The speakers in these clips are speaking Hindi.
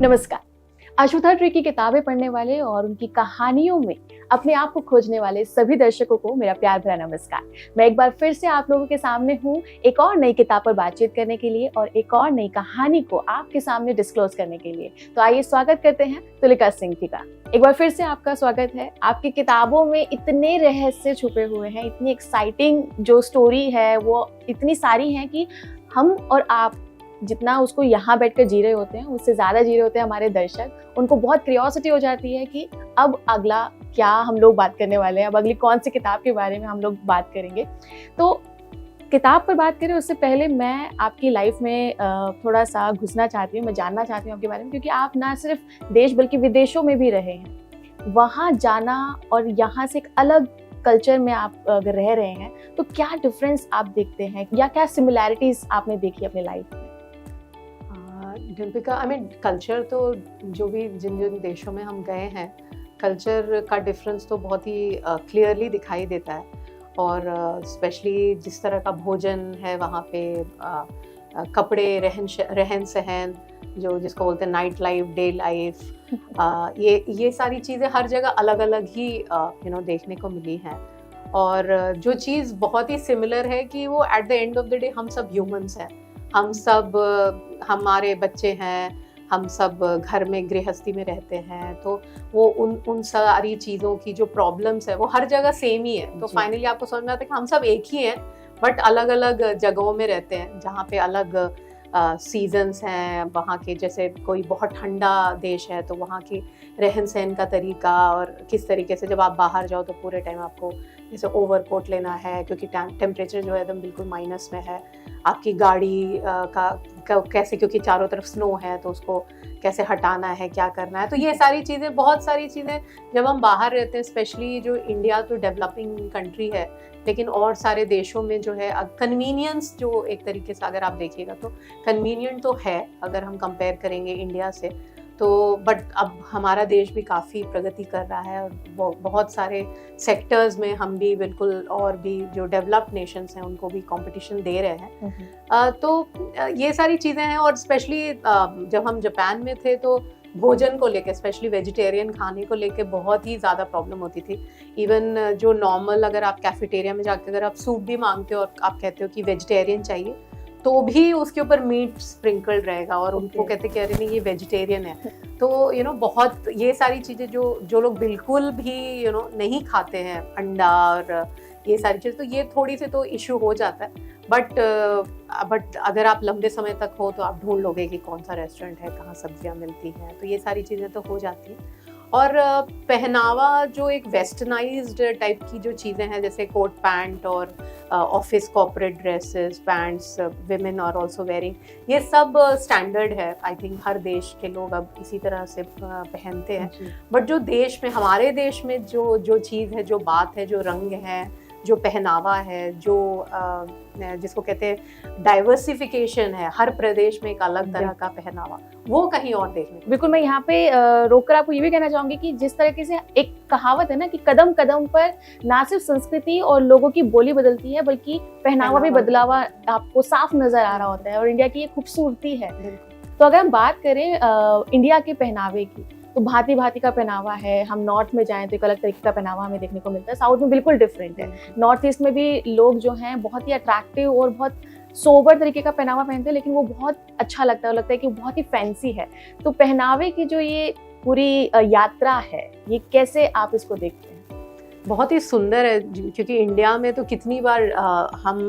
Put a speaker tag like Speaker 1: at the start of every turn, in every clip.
Speaker 1: नमस्कार। अशोथा ट्री की किताबें पढ़ने वाले और उनकी कहानियों में अपने आप को खोजने वाले सभी दर्शकों को मेरा प्यार भरा नमस्कार। मैं एक बार फिर से आप लोगों के सामने हूँ एक और नई किताब पर बातचीत करने के लिए और एक और नई कहानी को आपके सामने डिस्क्लोज करने के लिए। तो आइए स्वागत करते हैं तुलिका सिंह जी का। एक बार फिर से आपका स्वागत है। आपकी किताबों में इतने रहस्य छुपे हुए हैं, इतनी एक्साइटिंग जो स्टोरी है वो इतनी सारी है कि हम और आप जितना उसको यहाँ बैठकर जी रहे होते हैं उससे ज़्यादा जी रहे होते हैं हमारे दर्शक। उनको बहुत क्यूरियोसिटी हो जाती है कि अब अगला क्या हम लोग बात करने वाले हैं, अब अगली कौन सी किताब के बारे में हम लोग बात करेंगे। तो किताब पर बात करें उससे पहले मैं आपकी लाइफ में थोड़ा सा घुसना चाहती हूँ, मैं जानना चाहती हूँ आपके बारे में, क्योंकि आप ना सिर्फ देश बल्कि विदेशों में भी रहे हैं। वहाँ जाना और यहाँ से एक अलग कल्चर में आप अगर रह रहे हैं तो क्या डिफरेंस आप देखते हैं या क्या सिमिलैरिटीज आपने देखी अपने लाइफ में?
Speaker 2: दीपिका, कल्चर तो जो भी जिन जिन देशों में हम गए हैं, कल्चर का डिफरेंस तो बहुत ही क्लियरली दिखाई देता है। और स्पेशली जिस तरह का भोजन है वहाँ पे, कपड़े, रहन सहन, जो जिसको बोलते हैं नाइट लाइफ, डे लाइफ, ये सारी चीज़ें हर जगह अलग अलग ही देखने को मिली हैं। और जो चीज़ बहुत ही सिमिलर है कि वो at the end of the day हम सब ह्यूमंस हैं। हम सब, हमारे बच्चे हैं, हम सब घर में गृहस्थी में रहते हैं, तो वो उन सारी चीज़ों की जो प्रॉब्लम्स है वो हर जगह सेम ही है। तो फाइनली आपको समझ में आता है कि हम सब एक ही हैं, बट अलग अलग जगहों में रहते हैं जहाँ पे अलग सीजन्स हैं। वहाँ के, जैसे कोई बहुत ठंडा देश है तो वहाँ की रहन सहन का तरीका और किस तरीके से जब आप बाहर जाओ तो पूरे टाइम आपको जैसे ओवरकोट लेना है क्योंकि टेम्परेचर जो है एकदम बिल्कुल माइनस में है। आपकी गाड़ी का कैसे, क्योंकि चारों तरफ स्नो है तो उसको कैसे हटाना है, क्या करना है। तो ये सारी चीज़ें, बहुत सारी चीज़ें जब हम बाहर रहते हैं, स्पेशली जो इंडिया तो डेवलपिंग कंट्री है, लेकिन और सारे देशों में जो है कन्वीनियंस, जो एक तरीके से अगर आप देखिएगा तो कन्वीनियंट तो है अगर हम कंपेयर करेंगे इंडिया से तो। बट अब हमारा देश भी काफ़ी प्रगति कर रहा है और बहुत सारे सेक्टर्स में हम भी बिल्कुल, और भी जो डेवलप्ड नेशंस हैं उनको भी कंपटीशन दे रहे हैं। तो ये सारी चीज़ें हैं। और स्पेशली जब हम जापान में थे तो भोजन को लेके, स्पेशली वेजिटेरियन खाने को लेके बहुत ही ज़्यादा प्रॉब्लम होती थी। इवन जो नॉर्मल, अगर आप कैफेटेरिया में जाकर अगर आप सूप भी मांगते हो और आप कहते हो कि वेजिटेरियन चाहिए, तो भी उसके ऊपर मीट स्प्रिंकल्ड रहेगा और उनको कहते कि अरे नहीं ये वेजिटेरियन है। तो बहुत ये सारी चीज़ें जो लोग बिल्कुल भी नहीं खाते हैं, अंडा और ये सारी चीज़, तो ये थोड़ी सी तो इशू हो जाता है। बट अगर आप लंबे समय तक हो तो आप ढूंढ लोगे कि कौन सा रेस्टोरेंट है, कहाँ सब्जियाँ मिलती हैं, तो ये सारी चीज़ें तो हो जाती हैं। और पहनावा जो एक वेस्टर्नाइज्ड टाइप की जो चीज़ें हैं, जैसे कोट पैंट और office corporate dresses, pants, women are also wearing, ये सब स्टैंडर्ड है। आई थिंक हर देश के लोग अब इसी तरह से पहनते हैं। बट जो देश में, हमारे देश में जो चीज़ है, जो बात है, जो रंग है, जो पहनावा है, जो जिसको कहते हैं डाइवर्सिफिकेशन है, हर प्रदेश में एक अलग तरह का पहनावा, वो कहीं और देखने।
Speaker 1: बिल्कुल, मैं यहाँ पे रोककर आपको ये भी कहना चाहूंगी कि जिस तरीके से एक कहावत है ना कि कदम कदम पर ना सिर्फ संस्कृति और लोगों की बोली बदलती है बल्कि पहनावा भी बदलावा आपको साफ नजर आ रहा होता है, और इंडिया की ये खूबसूरती है। तो अगर हम बात करें इंडिया के पहनावे की, तो भांति भांति का पहनावा है। हम नॉर्थ में जाएं तो एक अलग तरीके का पहनावा हमें देखने को मिलता है, साउथ में बिल्कुल डिफरेंट है। नॉर्थ ईस्ट में भी लोग जो हैं बहुत ही अट्रैक्टिव और बहुत सोबर तरीके का पहनावा पहनते हैं, लेकिन वो बहुत अच्छा लगता है, लगता है कि बहुत ही फैंसी है। तो पहनावे की जो ये पूरी यात्रा है, ये कैसे आप इसको देखते हैं?
Speaker 2: बहुत ही सुंदर है, क्योंकि इंडिया में तो कितनी बार हम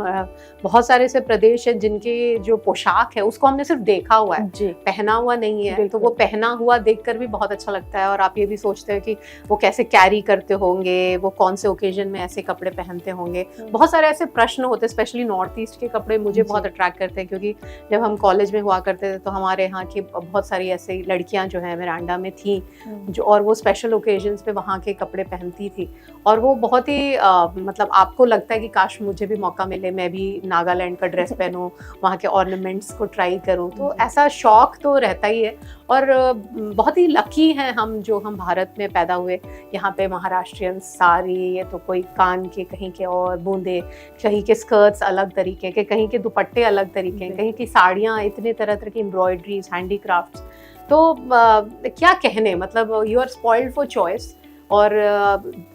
Speaker 2: बहुत सारे ऐसे प्रदेश हैं जिनके जो पोशाक है उसको हमने सिर्फ देखा हुआ है, पहना हुआ नहीं है। तो वो पहना हुआ देखकर भी बहुत अच्छा लगता है, और आप ये भी सोचते हैं कि वो कैसे कैरी करते होंगे, वो कौन से ओकेजन में ऐसे कपड़े पहनते होंगे। बहुत सारे ऐसे प्रश्न होते हैं। स्पेशली नॉर्थ ईस्ट के कपड़े मुझे बहुत अट्रैक्ट करते हैं, क्योंकि जब हम कॉलेज में हुआ करते थे तो हमारे यहाँ की बहुत सारी ऐसी लड़कियाँ जो है मिरांडा में थी, जो, और वो स्पेशल ओकेजन्स पे वहाँ के कपड़े पहनती थी। और वो बहुत ही मतलब आपको लगता है कि काश मुझे भी मौका मिले, मैं भी नागालैंड का ड्रेस पहनूं, वहाँ के ऑर्नामेंट्स को ट्राई करूं। तो ऐसा शौक तो रहता ही है। और बहुत ही लकी हैं हम भारत में पैदा हुए। यहाँ पे महाराष्ट्रियन साड़ी, ये तो कोई कान के, कहीं के और बूंदे, कहीं के स्कर्ट्स अलग तरीके के, कहीं के दुपट्टे अलग तरीके, कहीं की साड़ियाँ, इतने तरह तरह की एम्ब्रॉयडरीज, हैंडीक्राफ्ट्स। तो क्या कहने, मतलब you are spoiled for choice. और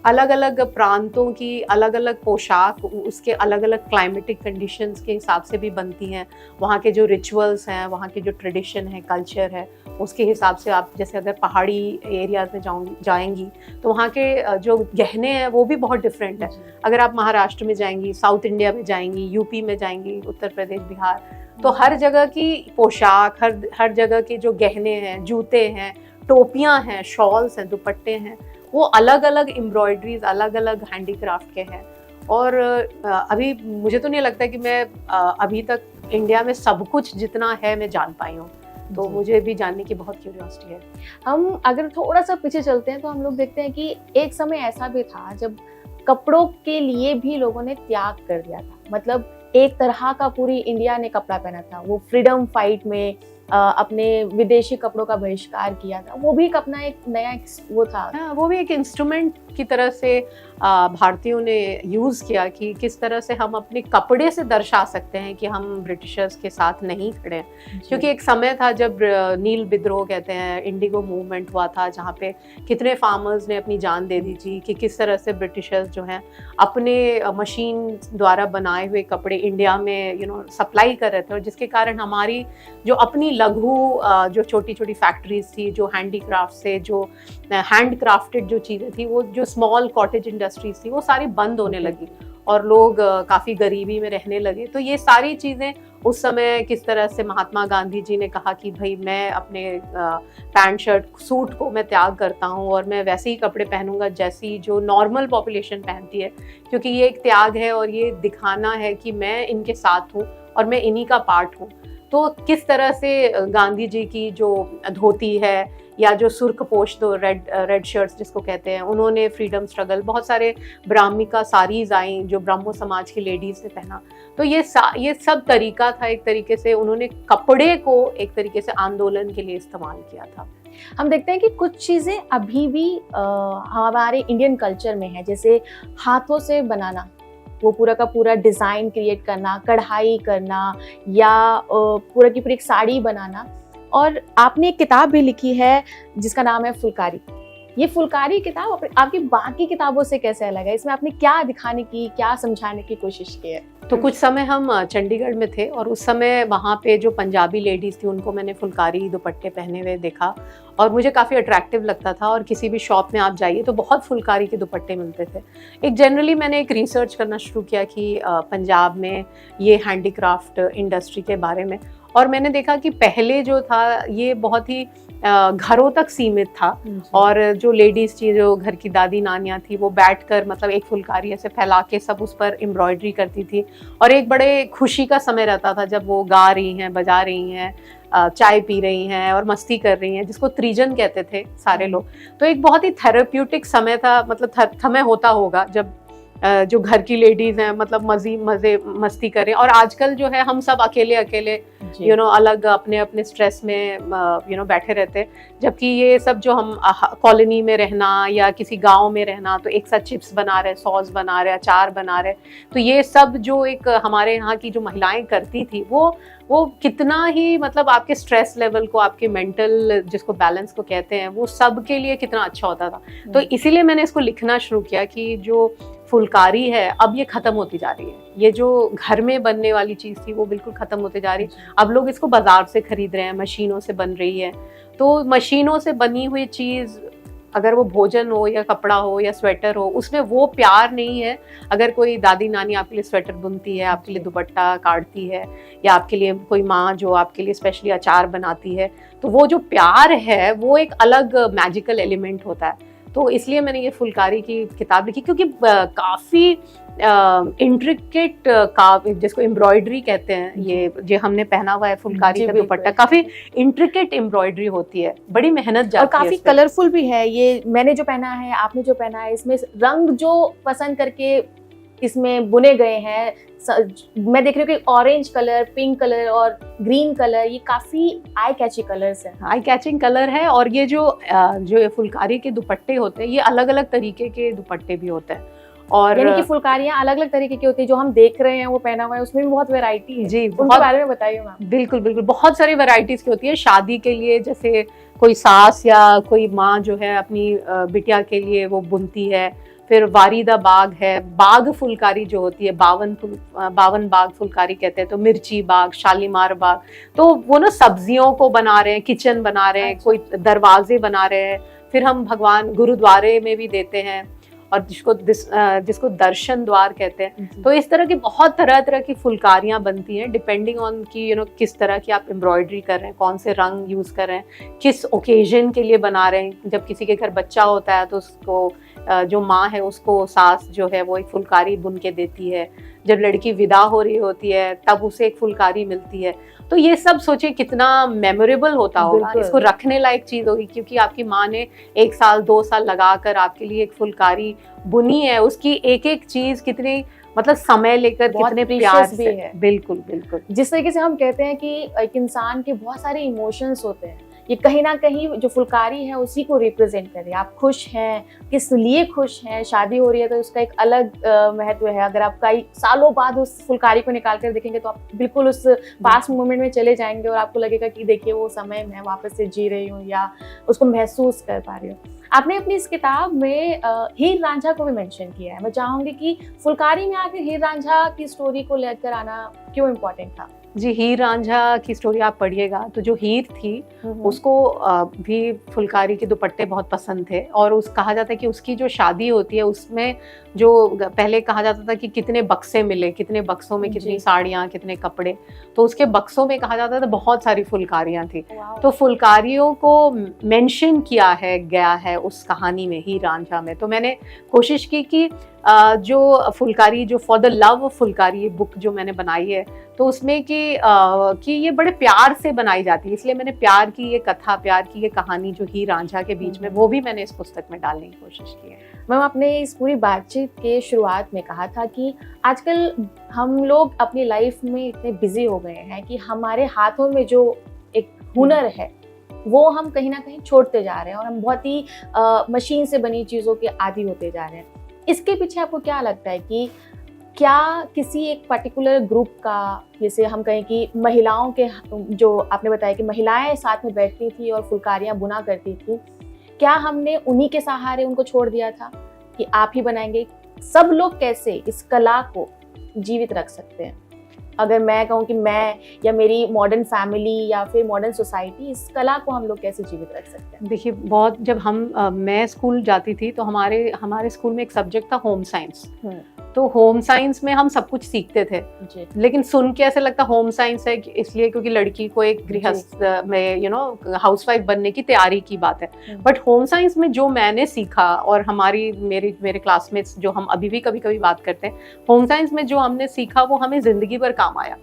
Speaker 2: अलग अलग प्रांतों की अलग अलग पोशाक उसके अलग अलग क्लाइमेटिक कंडीशंस के हिसाब से भी बनती हैं। वहाँ के जो रिचुअल्स हैं, वहाँ के जो ट्रेडिशन है, कल्चर है, उसके हिसाब से आप जैसे अगर पहाड़ी एरियाज में जाएंगी तो वहाँ के जो गहने हैं वो भी बहुत डिफरेंट है। अगर आप महाराष्ट्र में जाएंगी, साउथ इंडिया में जाएंगी, यूपी में जाएंगी, उत्तर प्रदेश, बिहार, तो हर जगह की पोशाक, हर जगह के जो गहने हैं, जूते हैं, टोपियाँ हैं, शॉल्स हैं, दुपट्टे हैं, वो अलग अलग एम्ब्रॉयडरीज, अलग अलग हैंडीक्राफ्ट के हैं। और अभी मुझे तो नहीं लगता कि मैं अभी तक इंडिया में सब कुछ जितना है मैं जान पाई हूँ, तो मुझे भी जानने की बहुत क्यूरियोसिटी है।
Speaker 1: हम अगर थोड़ा सा पीछे चलते हैं तो हम लोग देखते हैं कि एक समय ऐसा भी था जब कपड़ों के लिए भी लोगों ने त्याग कर दिया था। मतलब एक तरह का पूरी इंडिया ने कपड़ा पहना था, वो फ्रीडम फाइट में अपने विदेशी कपड़ों का बहिष्कार किया था। वो भी एक अपना एक नया वो था,
Speaker 2: वो भी एक इंस्ट्रूमेंट की तरह से भारतीयों ने यूज़ किया कि किस तरह से हम अपने कपड़े से दर्शा सकते हैं कि हम ब्रिटिशर्स के साथ नहीं खड़े हैं। क्योंकि एक समय था जब नील विद्रोह कहते हैं, इंडिगो मूवमेंट हुआ था, जहाँ पे कितने फार्मर्स ने अपनी जान दे दी थी कि किस तरह से ब्रिटिशर्स जो हैं अपने मशीन द्वारा बनाए हुए कपड़े इंडिया में सप्लाई कर रहे थे। और जिसके कारण हमारी जो अपनी लघु जो छोटी छोटी फैक्ट्रीज थी, जो हैंडीक्राफ्ट से, जो हैंड क्राफ्टेड जो चीज़ें थी, वो जो स्मॉल कॉटेज इंडस्ट्रीज थी, वो सारी बंद होने लगी और लोग काफ़ी गरीबी में रहने लगे। तो ये सारी चीज़ें उस समय किस तरह से महात्मा गांधी जी ने कहा कि भाई मैं अपने पैंट शर्ट सूट को मैं त्याग करता हूँ और मैं वैसे ही कपड़े पहनूंगा जैसी जो नॉर्मल पॉपुलेशन पहनती है, क्योंकि ये एक त्याग है और ये दिखाना है कि मैं इनके साथ हूँ और मैं इन्हीं का पार्ट हूँ। तो किस तरह से गांधी जी की जो धोती है या जो सुर्खपोश, तो रेड शर्ट्स जिसको कहते हैं, उन्होंने फ्रीडम स्ट्रगल, बहुत सारे ब्राह्मिका साड़ीज आई जो ब्राह्मो समाज की लेडीज ने पहना। तो ये सब तरीका था, एक तरीके से उन्होंने कपड़े को एक तरीके से आंदोलन के लिए इस्तेमाल किया था।
Speaker 1: हम देखते हैं कि कुछ चीज़ें अभी भी हमारे इंडियन कल्चर में है, जैसे हाथों से बनाना, वो पूरा का पूरा डिज़ाइन क्रिएट करना, कढ़ाई करना, या पूरा की पूरी एक साड़ी बनाना। और आपने एक किताब भी लिखी है जिसका नाम है फुलकारी। ये फुलकारी किताब आपकी बाकी किताबों से कैसे अलग है? इसमें आपने क्या दिखाने की, क्या समझाने की कोशिश की है?
Speaker 2: तो कुछ समय हम चंडीगढ़ में थे और उस समय वहाँ पे जो पंजाबी लेडीज़ थी उनको मैंने फुलकारी दुपट्टे पहने हुए देखा और मुझे काफ़ी अट्रैक्टिव लगता था। और किसी भी शॉप में आप जाइए तो बहुत फुलकारी के दुपट्टे मिलते थे। एक जनरली मैंने एक रिसर्च करना शुरू किया कि पंजाब में ये हैंडीक्राफ्ट इंडस्ट्री के बारे में, और मैंने देखा कि पहले जो था ये बहुत ही घरों तक सीमित था। और जो लेडीज़ थी, जो घर की दादी नानियाँ थी, वो बैठकर मतलब एक फुलकारी ऐसे फैला के सब उस पर एम्ब्रॉयडरी करती थी और एक बड़े खुशी का समय रहता था जब वो गा रही हैं, बजा रही हैं, चाय पी रही हैं और मस्ती कर रही हैं, जिसको त्रिजन कहते थे सारे लोग। तो एक बहुत ही थेरेप्यूटिक समय था, मतलब समय होता होगा जब जो घर की लेडीज हैं मतलब मजे मस्ती करें। और आजकल जो है हम सब अकेले अलग अपने अपने स्ट्रेस में बैठे रहते, जबकि ये सब जो हम कॉलोनी में रहना या किसी गांव में रहना, तो एक साथ चिप्स बना रहे, सॉस बना रहे, अचार बना रहे, तो ये सब जो एक हमारे यहाँ की जो महिलाएं करती थी वो कितना ही मतलब आपके स्ट्रेस लेवल को, आपके मेंटल जिसको बैलेंस को कहते हैं, वो सब के लिए कितना अच्छा होता था। तो इसीलिए मैंने इसको लिखना शुरू किया कि जो फुलकारी है अब ये खत्म होती जा रही है। ये जो घर में बनने वाली चीज़ थी वो बिल्कुल खत्म होती जा रही है। अब लोग इसको बाजार से खरीद रहे हैं, मशीनों से बन रही है। तो मशीनों से बनी हुई चीज़, अगर वो भोजन हो या कपड़ा हो या स्वेटर हो, उसमें वो प्यार नहीं है। अगर कोई दादी नानी आपके लिए स्वेटर बुनती है, आपके लिए दुपट्टा काटती है, या आपके लिए कोई माँ जो आपके लिए स्पेशली अचार बनाती है, तो वो जो प्यार है वो एक अलग मैजिकल एलिमेंट होता है। तो इसलिए मैंने ये फुलकारी की किताब लिखी, क्योंकि काफ़ी इंट्रिकेट जिसको एम्ब्रॉयडरी कहते हैं, ये जो हमने पहना हुआ है फुलकारी का दुपट्टा, काफ़ी इंट्रिकेट एम्ब्रॉयडरी होती है, बड़ी मेहनत जाती है और
Speaker 1: काफ़ी कलरफुल भी है। ये मैंने जो पहना है, आपने जो पहना है, इसमें रंग जो पसंद करके इसमें बुने गए हैं, मैं देख रही हूँ कि ऑरेंज कलर, पिंक कलर और ग्रीन कलर, ये काफ़ी आई कैची कलर्स हैं,
Speaker 2: आई कैचिंग कलर है। और ये जो फुलकारी के दुपट्टे होते हैं, ये अलग अलग तरीके के दुपट्टे भी होते हैं। और
Speaker 1: यानी कि फुलकारियां अलग अलग तरीके की होती है, जो हम देख रहे हैं वो पहना हुआ है उसमें भी बहुत वैरायटी है
Speaker 2: जी,
Speaker 1: उनके बारे में बताइए मैम।
Speaker 2: बिल्कुल बिल्कुल, बहुत सारी वैरायटीज की होती है शादी के लिए। जैसे कोई सास या कोई माँ जो है अपनी बिटिया के लिए वो बुनती है। फिर वारीदा बाग है, बाग फुलकारी जो होती है, बावन बाग फुलकारी कहते हैं, तो मिर्ची बाग, शालीमार बाग, तो वो ना सब्जियों को बना रहे हैं, किचन बना रहे हैं,
Speaker 1: अच्छा।
Speaker 2: कोई दरवाजे बना रहे हैं। फिर हम भगवान गुरुद्वारे में भी देते हैं, और जिसको दर्शन द्वार कहते हैं। तो इस तरह की बहुत तरह तरह की फुलकारियां बनती हैं, डिपेंडिंग ऑन कि किस तरह की आप एम्ब्रॉयडरी कर रहे हैं, कौन से रंग यूज कर रहे हैं, किस ओकेजन के लिए बना रहे हैं। जब किसी के घर बच्चा होता है तो उसको जो माँ है उसको सास जो है वो एक फुलकारी बुन के देती है। जब लड़की विदा हो रही होती है तब उसे एक फुलकारी मिलती है। तो ये सब सोचिए कितना मेमोरेबल होता होगा, इसको रखने लायक चीज होगी, क्योंकि आपकी माँ ने 1 साल 2 साल लगाकर आपके लिए एक फुलकारी बुनी है। उसकी एक एक चीज कितनी मतलब समय लेकर कितने प्यार से है। बिल्कुल बिल्कुल।
Speaker 1: जिस तरीके से हम कहते हैं कि एक इंसान के बहुत सारे इमोशंस होते हैं, ये कहीं ना कहीं जो फुलकारी है उसी को रिप्रेजेंट कर रही है। आप खुश हैं, किस लिए खुश हैं, शादी हो रही है तो उसका एक अलग महत्व है। अगर आप कई सालों बाद उस फुलकारी को निकाल कर देखेंगे तो आप बिल्कुल उस पास्ट मोमेंट में चले जाएंगे और आपको लगेगा कि देखिए वो समय मैं वापस से जी रही हूँ या उसको महसूस कर पा रही हूँ। आपने अपनी इस किताब में हीर रांझा को भी मेंशन किया है। मैं चाहूंगी कि फुलकारी में आकर हीर रांझा की स्टोरी को लेकर आना क्यों इम्पोर्टेंट था?
Speaker 2: जी, हीर रांझा की स्टोरी आप पढ़िएगा तो जो हीर थी उसको भी फुलकारी के दुपट्टे बहुत पसंद थे। और उस कहा जाता है कि उसकी जो शादी होती है उसमें जो पहले कहा जाता था कि कितने बक्से मिले, कितने बक्सों में कितनी साड़ियाँ, कितने कपड़े, तो उसके बक्सों में कहा जाता था बहुत सारी फुलकारियाँ थी। तो फुलकारियों को मेंशन किया है गया है उस कहानी में, हीर रांझा में। तो मैंने कोशिश की कि जो फुलकारी, जो for the love of Phulkari ये बुक जो मैंने बनाई है, तो उसमें कि ये बड़े प्यार से बनाई जाती है, इसलिए मैंने प्यार की ये कथा, प्यार की ये कहानी जो हीर रांझा के बीच में, वो भी मैंने इस पुस्तक में डालने की कोशिश की है।
Speaker 1: मैम, आपने इस पूरी बातचीत के शुरुआत में कहा था कि आजकल हम लोग अपनी लाइफ में इतने बिजी हो गए हैं कि हमारे हाथों में जो एक हुनर है वो हम कहीं ना कहीं छोड़ते जा रहे हैं और हम बहुत ही मशीन से बनी चीज़ों के आदी होते जा रहे हैं। इसके पीछे आपको क्या लगता है कि क्या किसी एक पर्टिकुलर ग्रुप का, जैसे हम कहें कि महिलाओं के, जो आपने बताया कि महिलाएं साथ में बैठती थी और फुलकारियां बुना करती थी, क्या हमने उन्हीं के सहारे उनको छोड़ दिया था कि आप ही बनाएंगे? सब लोग कैसे इस कला को जीवित रख सकते हैं? अगर मैं कहूँ कि मैं या मेरी मॉडर्न फैमिली या फिर मॉडर्न सोसाइटी, इस कला को हम लोग कैसे जीवित रख सकते हैं?
Speaker 2: देखिए, बहुत जब मैं स्कूल जाती थी तो हमारे स्कूल में एक सब्जेक्ट था होम साइंस। तो होम साइंस में हम सब कुछ सीखते थे जी। लेकिन सुन के ऐसे लगता होम साइंस है इसलिए क्योंकि लड़की को एक गृहस्थ में हाउसवाइफ बनने की तैयारी की बात है। बट होम साइंस में जो मैंने सीखा, और मेरे क्लासमेट्स जो हम अभी भी कभी कभी बात करते हैं, होम साइंस में जो हमने सीखा वो हमें जिंदगी भर काम आया।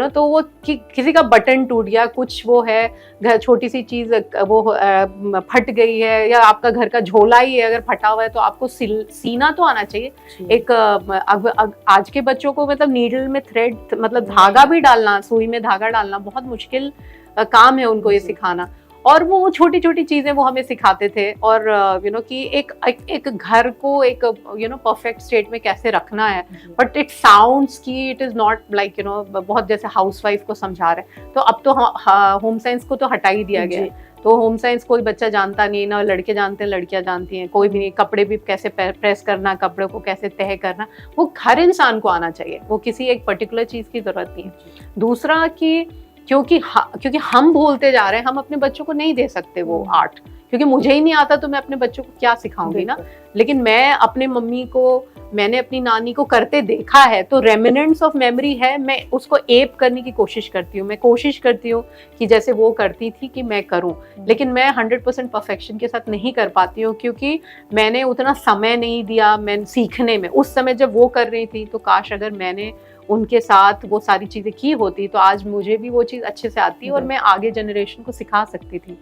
Speaker 2: तो वो किसी का बटन टूट गया, कुछ वो है घर, छोटी सी चीज वो फट गई है, या आपका घर का झोला ही है अगर फटा हुआ है, तो आपको सीना तो आना चाहिए। एक आज के बच्चों को मतलब नीडल में थ्रेड, मतलब धागा भी डालना, सुई में धागा डालना बहुत मुश्किल काम है उनको ये सिखाना। और वो छोटी छोटी चीजें वो हमें सिखाते थे। और कि एक घर को एक परफेक्ट स्टेट में कैसे रखना है। बट इट साउंड्स कि इट इज नॉट लाइक बहुत जैसे हाउसवाइफ को समझा रहे। तो अब तो होम साइंस को तो हटा ही दिया गया है। तो होम साइंस कोई बच्चा जानता नहीं, ना लड़के जानते हैं लड़कियां जानती हैं, कोई भी नहीं। कपड़े भी कैसे प्रेस करना, कपड़े को कैसे तह करना, वो हर इंसान को आना चाहिए, वो किसी एक पर्टिकुलर चीज की जरूरत नहीं है। दूसरा कि क्योंकि हम भूलते जा रहे हैं, हम अपने बच्चों को नहीं दे सकते वो आर्ट, क्योंकि मुझे ही नहीं आता तो मैं अपने बच्चों को क्या सिखाऊंगी ना। लेकिन मैं अपने मम्मी को, मैंने अपनी नानी को करते देखा है, तो रेमिनेंट्स ऑफ मेमोरी है, मैं उसको एप करने की कोशिश करती हूँ। मैं कोशिश करती हूँ कि जैसे वो करती थी कि मैं करूँ, लेकिन मैं 100% परफेक्शन के साथ नहीं कर पाती हूँ, क्योंकि मैंने उतना समय नहीं दिया मैं सीखने में। उस समय जब वो कर रही थी तो काश अगर मैंने उनके साथ वो सारी चीजें की होती तो आज मुझे भी वो चीज अच्छे से आती और मैं आगे जनरेशन को सिखा सकती थी।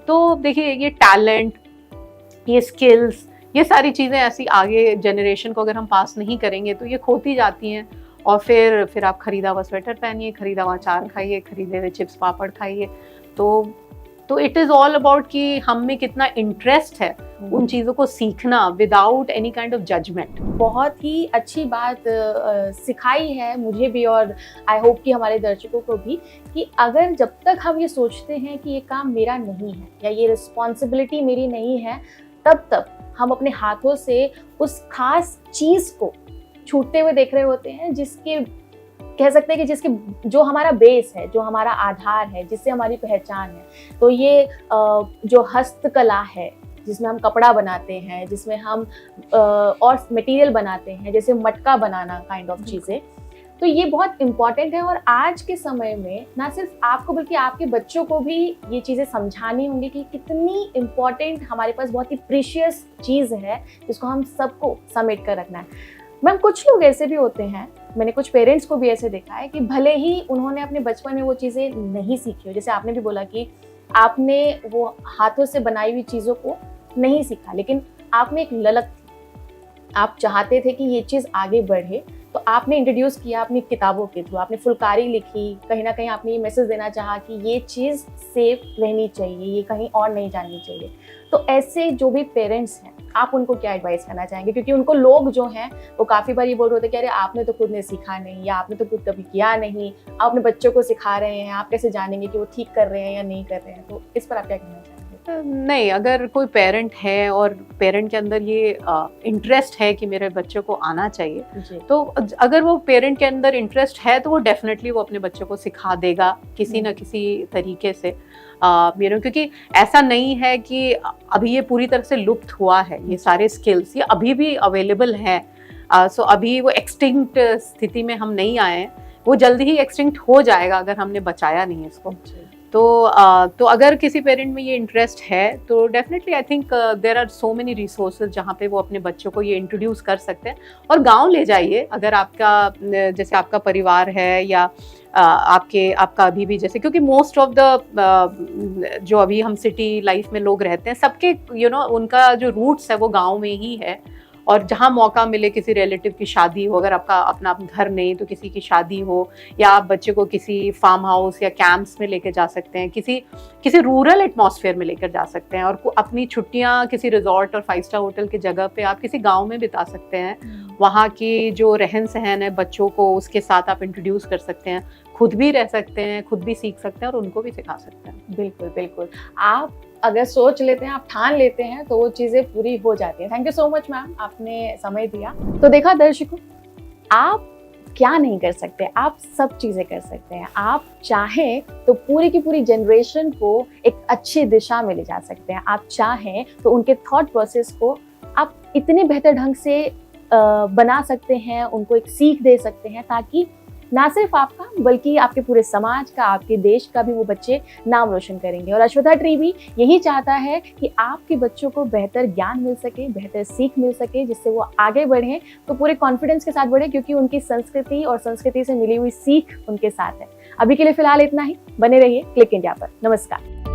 Speaker 2: तो देखिए, ये टैलेंट, ये स्किल्स, ये सारी चीजें ऐसी आगे जनरेशन को अगर हम पास नहीं करेंगे तो ये खोती जाती हैं। और फिर आप खरीदा हुआ स्वेटर पहनिए, खरीदा हुआ अचार खाइए, खरीदे हुए चिप्स पापड़ खाइए, तो तो इट इज ऑल अबाउट कि हम में कितना इंटरेस्ट है उन चीजों को सीखना without any kind of judgment.
Speaker 1: बहुत ही अच्छी बात सिखाई है मुझे भी, और आई होप कि हमारे दर्शकों को भी, कि अगर जब तक हम ये सोचते हैं कि ये काम मेरा नहीं है या ये रिस्पॉन्सिबिलिटी मेरी नहीं है, तब तक हम अपने हाथों से उस खास चीज़ को छूटते हुए देख रहे होते हैं, जिसके कह सकते हैं कि जिसके जो हमारा बेस है, जो हमारा आधार है, जिससे हमारी पहचान है। तो ये जो हस्तकला है, जिसमें हम कपड़ा बनाते हैं, जिसमें हम और मटेरियल बनाते हैं, जैसे मटका बनाना काइंड ऑफ चीज़ें, तो ये बहुत इम्पॉर्टेंट है। और आज के समय में ना सिर्फ आपको बल्कि आपके बच्चों को भी ये चीज़ें समझानी होंगी कि कितनी इम्पॉर्टेंट हमारे पास बहुत ही प्रीशियस चीज़ है, जिसको हम सबको समेट कर रखना है। मैम, कुछ लोग ऐसे भी होते हैं, मैंने कुछ पेरेंट्स को भी ऐसे देखा है कि भले ही उन्होंने अपने बचपन में वो चीज़ें नहीं सीखी हो, जैसे आपने भी बोला कि आपने वो हाथों से बनाई हुई चीज़ों को नहीं सीखा, लेकिन आप में एक ललक थी, आप चाहते थे कि ये चीज़ आगे बढ़े, तो आपने इंट्रोड्यूस किया अपनी किताबों के थ्रू, आपने फुलकारी लिखी, कहीं ना कहीं आपने ये मैसेज देना चाहा कि ये चीज़ सेफ रहनी चाहिए, ये कहीं और नहीं जानी चाहिए। तो ऐसे जो भी पेरेंट्स हैं, आप उनको क्या एडवाइस करना चाहेंगे? क्योंकि उनको लोग जो हैं वो काफ़ी बार ये बोल रहे होते हैं कि अरे आपने तो खुद ने सीखा नहीं, या आपने तो खुद कभी किया नहीं, आप अपने बच्चों को सिखा रहे हैं, आप कैसे जानेंगे कि वो ठीक कर रहे हैं या नहीं कर रहे हैं? तो इस पर आप क्या कहना चाहेंगे?
Speaker 2: नहीं, अगर कोई पेरेंट है और पेरेंट के अंदर ये इंटरेस्ट है कि मेरे बच्चे को आना चाहिए, तो अगर वो पेरेंट के अंदर इंटरेस्ट है तो वो डेफिनेटली वो अपने बच्चे को सिखा देगा किसी न किसी तरीके से। क्योंकि ऐसा नहीं है कि अभी ये पूरी तरह से लुप्त हुआ है, ये सारे स्किल्स ये अभी भी अवेलेबल हैं। सो अभी वो एक्सटिंक्ट स्थिति में हम नहीं आए हैं, वो जल्दी ही एक्सटिंक्ट हो जाएगा अगर हमने बचाया नहीं इसको। तो अगर किसी पेरेंट में ये इंटरेस्ट है तो definitely I think there are so many resources जहाँ पे वो अपने बच्चों को ये इंट्रोड्यूस कर सकते हैं। और गांव ले जाइए, अगर आपका जैसे आपका परिवार है या आपका अभी भी जैसे, क्योंकि मोस्ट ऑफ द जो अभी हम सिटी लाइफ में लोग रहते हैं, सबके उनका जो रूट्स है वो गाँव में ही है। और जहाँ मौका मिले, किसी रिलेटिव की शादी हो, अगर आपका अपना घर नहीं तो किसी की शादी हो, या आप बच्चे को किसी फार्म हाउस या कैंप्स में लेकर जा सकते हैं, किसी रूरल एटमॉस्फेयर में लेकर जा सकते हैं, और अपनी छुट्टियाँ किसी रिजॉर्ट और 5 स्टार होटल की जगह पे आप किसी गांव में बिता सकते हैं। वहाँ की जो रहन सहन है बच्चों को, उसके साथ आप इंट्रोड्यूस कर सकते हैं, खुद भी रह सकते हैं, खुद भी सीख सकते हैं और उनको भी सिखा सकते हैं।
Speaker 1: बिल्कुल बिल्कुल, आप अगर सोच लेते हैं, आप ठान लेते हैं, तो वो चीज़ें पूरी हो जाती हैं। Thank you so much ma'am, आपने समय दिया। तो देखा दर्शकों, आप क्या नहीं कर सकते, आप सब चीज़ें कर सकते हैं। आप चाहें तो पूरी की पूरी जनरेशन को एक अच्छी दिशा में ले जा सकते हैं। आप चाहें तो उनके थॉट प्रोसेस को आप इतने बेहतर ढंग से बना सकते हैं, उनको एक सीख दे सकते हैं, ताकि ना सिर्फ आपका बल्कि आपके पूरे समाज का, आपके देश का भी वो बच्चे नाम रोशन करेंगे। और अश्वथा ट्री भी यही चाहता है कि आपके बच्चों को बेहतर ज्ञान मिल सके, बेहतर सीख मिल सके, जिससे वो आगे बढ़ें तो पूरे कॉन्फिडेंस के साथ बढ़े, क्योंकि उनकी संस्कृति और संस्कृति से मिली हुई सीख उनके साथ है। अभी के लिए फिलहाल इतना ही। बने रहिए क्लिक इंडिया पर। नमस्कार।